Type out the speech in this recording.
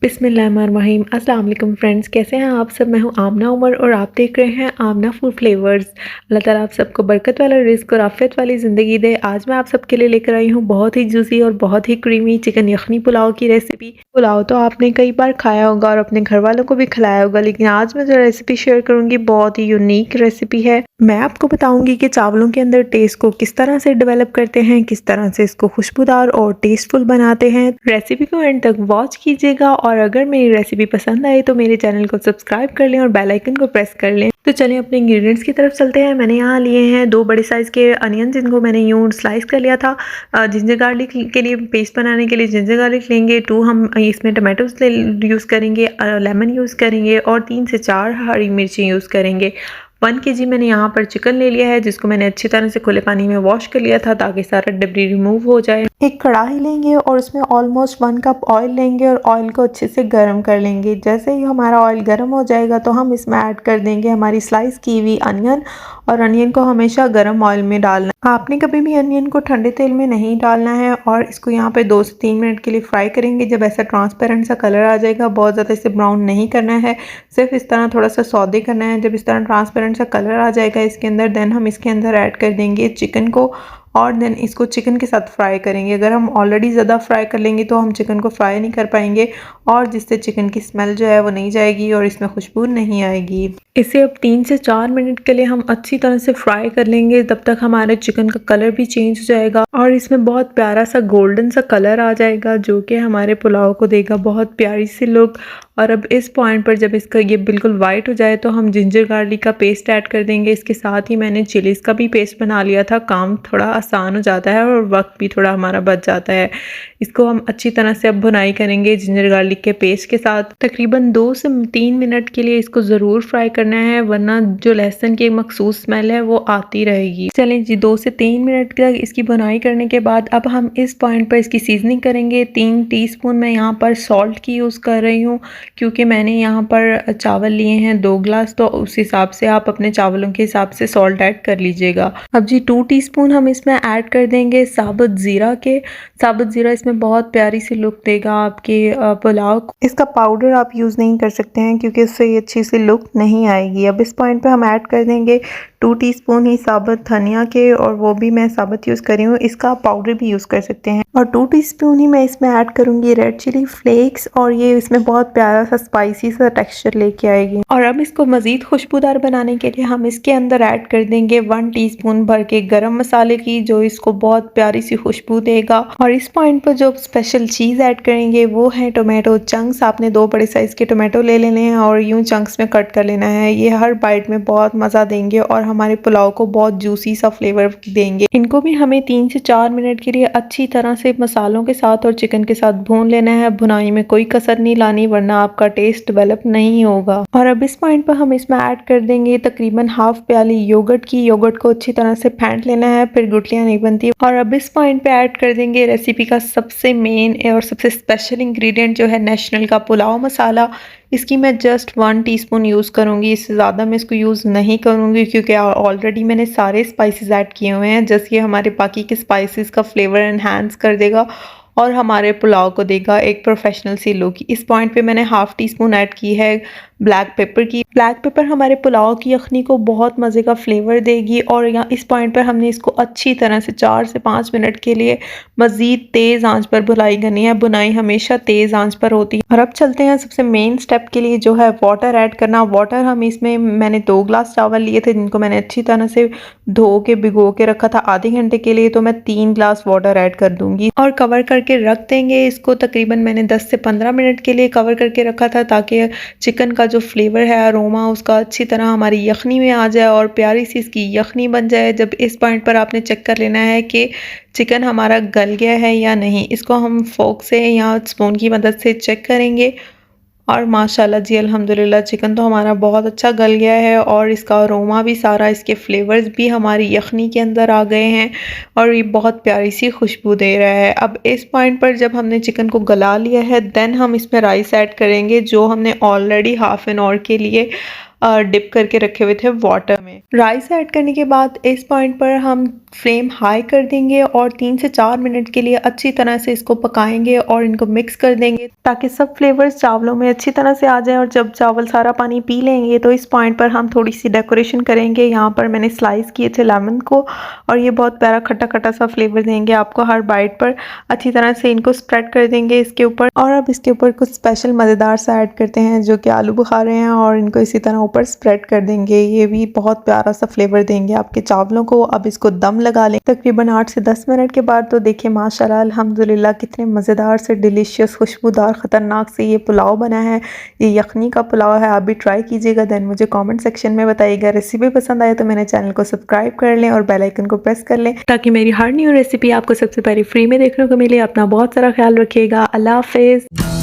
बिस्मिल्लाहिर्रहमानिर्रहीम। अस्सलाम वालेकुम फ्रेंड्स, कैसे हैं आप सब। मैं हूं आमना उमर और आप देख रहे हैं आमना फूड फ्लेवर्स। अल्लाह ताला आप सबको बरकत वाला रिज़्क और आफ़ियत वाली ज़िंदगी दे। आज मैं आप सबके लिए लेकर आई हूं बहुत ही जूसी और बहुत ही क्रीमी चिकन यखनी पुलाव की रेसिपी। पुलाव तो आपने कई बार खाया होगा और अपने घर वालों को भी खिलाया होगा, लेकिन आज मैं जो रेसिपी शेयर करूँगी बहुत ही यूनिक रेसिपी है। मैं आपको बताऊँगी कि चावलों के अंदर टेस्ट को किस तरह से डेवलप करते हैं, किस तरह से इसको खुशबूदार और टेस्टफुल बनाते हैं। रेसिपी को एंड तक वॉच कीजिएगा और अगर मेरी रेसिपी पसंद आए तो मेरे चैनल को सब्सक्राइब कर लें और बेल आइकन को प्रेस कर लें। तो चलिए अपने इंग्रेडिएंट्स की तरफ चलते हैं। मैंने यहाँ लिए हैं 2 बड़े साइज़ के अनियन, जिनको मैंने यूँ स्लाइस कर लिया था। जिंजर गार्लिक के लिए पेस्ट बनाने के लिए जिंजर गार्लिक लेंगे। 2 हम इसमें टमाटोज यूज़ करेंगे, लेमन यूज़ करेंगे और 3 से 4 हरी मिर्ची यूज़ करेंगे। 1 केजी मैंने यहाँ पर चिकन ले लिया है, जिसको मैंने अच्छी तरह से खुले पानी में वॉश कर लिया था ताकि सारा डिब्री रिमूव हो जाए। एक कढ़ाई लेंगे और उसमें ऑलमोस्ट 1 कप ऑयल लेंगे और ऑयल को अच्छे से गर्म कर लेंगे। जैसे ही हमारा ऑयल गर्म हो जाएगा तो हम इसमें ऐड कर देंगे हमारी स्लाइस की हुई अनियन। और अनियन को हमेशा गर्म ऑयल में डालना है। आपने कभी भी अनियन को ठंडे तेल में नहीं डालना है और इसको यहाँ पे 2 से 3 मिनट के लिए फ्राई करेंगे। जब ऐसा ट्रांसपेरेंट सा कलर आ जाएगा, बहुत ज़्यादा इसे ब्राउन नहीं करना है, सिर्फ इस तरह थोड़ा सा सौदे करना है। जब इस तरह ट्रांसपेरेंट सा कलर आ जाएगा इसके अंदर, देन हम इसके अंदर ऐड कर देंगे चिकन को और देन इसको चिकन के साथ फ्राई करेंगे। अगर हम ऑलरेडी ज़्यादा फ्राई कर लेंगे तो हम चिकन को फ्राई नहीं कर पाएंगे और जिससे चिकन की स्मेल जो है वो नहीं जाएगी और इसमें खुशबू नहीं आएगी। इसे अब 3 से 4 मिनट के लिए हम अच्छी तरह से फ्राई कर लेंगे। तब तक हमारे चिकन का कलर भी चेंज हो जाएगा और इसमें बहुत प्यारा सा गोल्डन सा कलर आ जाएगा, जो कि हमारे पुलाव को देगा बहुत प्यारी सी लुक। और अब इस पॉइंट पर जब इसका ये बिल्कुल वाइट हो जाए तो हम जिंजर गार्लिक का पेस्ट ऐड कर देंगे। इसके साथ ही मैंने चिलीज़ का भी पेस्ट बना लिया था। काम थोड़ा आसान हो जाता है और वक्त भी थोड़ा हमारा बच जाता है। इसको हम अच्छी तरह से अब भुनाई करेंगे जिंजर गार्लिक के पेस्ट के साथ। तकरीबन 2 से 3 मिनट के लिए इसको ज़रूर फ्राई करना है, वरना जो लहसुन की मखसूस स्मेल है वो आती रहेगी। चलें जी, 2 से 3 मिनट तक इसकी भुनाई करने के बाद अब हम इस पॉइंट पर इसकी सीजनिंग करेंगे। 3 टीस्पून मैं यहाँ पर सॉल्ट की यूज़ कर रही हूँ, क्योंकि मैंने यहाँ पर चावल लिए हैं 2 ग्लास, तो उस हिसाब से आप अपने चावलों के हिसाब से सॉल्ट ऐड कर लीजिएगा। अब जी 2 टीस्पून हम इसमें ऐड कर देंगे साबुत ज़ीरा के। साबुत ज़ीरा इसमें बहुत प्यारी सी लुक देगा आपके पुलाव को। इसका पाउडर आप यूज़ नहीं कर सकते हैं क्योंकि इससे ये अच्छी सी लुक नहीं आएगी। अब इस पॉइंट पे हम ऐड कर देंगे 2 टीस्पून ही साबुत धनिया के, और वो भी मैं साबुत यूज़ कर रही हूँ, इसका पाउडर भी यूज़ कर सकते हैं। और 2 टीस्पून ही मैं इसमें ऐड करूँगी रेड चिली फ्लेक्स, और ये इसमें बहुत प्यारा सा स्पाइसी सा टेक्सचर लेके आएगी। और अब इसको मज़ीद खुशबूदार बनाने के लिए हम इसके अंदर ऐड कर देंगे 1 टीस्पून भर के गरम मसाले की, जो इसको बहुत प्यारी सी खुशबू देगा। और इस पॉइंट पर जो स्पेशल चीज़ ऐड करेंगे वो है टोमेटो चंक्स। आपने 2 बड़े साइज़ के टोमेटो ले लेने हैं और यूँ चंक्स में कट कर लेना है। ये हर बाइट में बहुत मज़ा देंगे और हमारे पुलाव को बहुत जूसी सा फ्लेवर देंगे। इनको भी हमें 3 से 4 मिनट के लिए अच्छी तरह से मसालों के साथ और चिकन के साथ भून लेना है। भुनाई में कोई कसर नहीं लानी, वरना आपका टेस्ट डेवलप नहीं होगा। और अब इस पॉइंट पर हम इसमें ऐड कर देंगे तकरीबन हाफ प्याली योगर्ट की। योगर्ट को अच्छी तरह से फेंट लेना है, फिर गुठलियाँ नहीं बनती। और अब इस पॉइंट पे ऐड कर देंगे रेसिपी का सबसे मेन और सबसे स्पेशल इंग्रेडिएंट, जो है नेशनल का पुलाव मसाला। इसकी मैं जस्ट 1 टीस्पून यूज़ करूँगी, इससे ज़्यादा मैं इसको यूज़ नहीं करूँगी क्योंकि ऑलरेडी मैंने सारे स्पाइसेस ऐड किए हुए हैं। जस्ट ये हमारे बाकी के स्पाइसेस का फ्लेवर एनहांस कर देगा और हमारे पुलाव को देगा एक प्रोफेशनल सी लुक। इस पॉइंट पे मैंने हाफ़ टीस्पून ऐड की है ब्लैक पेपर की। ब्लैक पेपर हमारे पुलाव की यखनी को बहुत मज़े का फ्लेवर देगी। और यहाँ इस पॉइंट पर हमने इसको अच्छी तरह से 4 से 5 मिनट के लिए मज़ीद तेज़ आंच पर भुनाई करनी है। भुनाई हमेशा तेज़ आंच पर होती है। और अब चलते हैं सबसे मेन स्टेप के लिए, जो है वाटर ऐड करना। वाटर हम इसमें, मैंने 2 ग्लास चावल लिए थे जिनको मैंने अच्छी तरह से धो के भिगो के रखा था आधे घंटे के लिए, तो मैं 3 ग्लास वाटर ऐड कर दूंगी और कवर करके रख देंगे इसको। तकरीबन मैंने 10 से 15 मिनट के लिए कवर करके रखा था ताकि चिकन का जो फ्लेवर है, अरोमा उसका अच्छी तरह हमारी यखनी में आ जाए और प्यारी सी इसकी यखनी बन जाए। जब इस पॉइंट पर आपने चेक कर लेना है कि चिकन हमारा गल गया है या नहीं। इसको हम फोक से या स्पून की मदद से चेक करेंगे और माशाल्लाह जी अल्हम्दुलिल्लाह चिकन तो हमारा बहुत अच्छा गल गया है और इसका अरोमा भी सारा, इसके फ्लेवर्स भी हमारी यखनी के अंदर आ गए हैं और ये बहुत प्यारी सी खुशबू दे रहा है। अब इस पॉइंट पर जब हमने चिकन को गला लिया है, देन हम इसमें राइस ऐड करेंगे, जो हमने ऑलरेडी हाफ एन आवर के लिए डिप करके रखे हुए थे वाटर में। राइस ऐड करने के बाद इस पॉइंट पर हम फ्लेम हाई कर देंगे और 3 से 4 मिनट के लिए अच्छी तरह से इसको पकाएंगे और इनको मिक्स कर देंगे ताकि सब फ्लेवर्स चावलों में अच्छी तरह से आ जाए। और जब चावल सारा पानी पी लेंगे तो इस पॉइंट पर हम थोड़ी सी डेकोरेशन करेंगे। यहाँ पर मैंने स्लाइस किए थे लेमन को और ये बहुत प्यारा खट्टा खट्टा सा फ्लेवर देंगे आपको हर बाइट पर। अच्छी तरह से इनको स्प्रेड कर देंगे इसके ऊपर। और अब इसके ऊपर कुछ स्पेशल मज़ेदार सा ऐड करते हैं जो कि आलू बुखारे हैं और इनको इसी तरह ऊपर स्प्रेड कर देंगे। ये भी बहुत प्यारा सा फ्लेवर देंगे आपके चावलों को। अब इसको दम लगा लें तकरीबन 8 से 10 मिनट के बाद। तो देखिए माशाल्लाह अल्हम्दुलिल्लाह कितने मज़ेदार से डिलीशियस खुशबूदार ख़तरनाक से ये पुलाव बना है। ये यखनी का पुलाव है। आप भी ट्राई कीजिएगा, देन मुझे कमेंट सेक्शन में बताइएगा। रेसिपी पसंद आए तो मेरे चैनल को सब्सक्राइब कर लें और बेल आइकन को प्रेस कर लें ताकि मेरी हर न्यू रेसिपी आपको सबसे पहले फ्री में देखने को मिले। अपना बहुत सारा ख्याल रखिएगा। अल्लाह हाफ़िज़।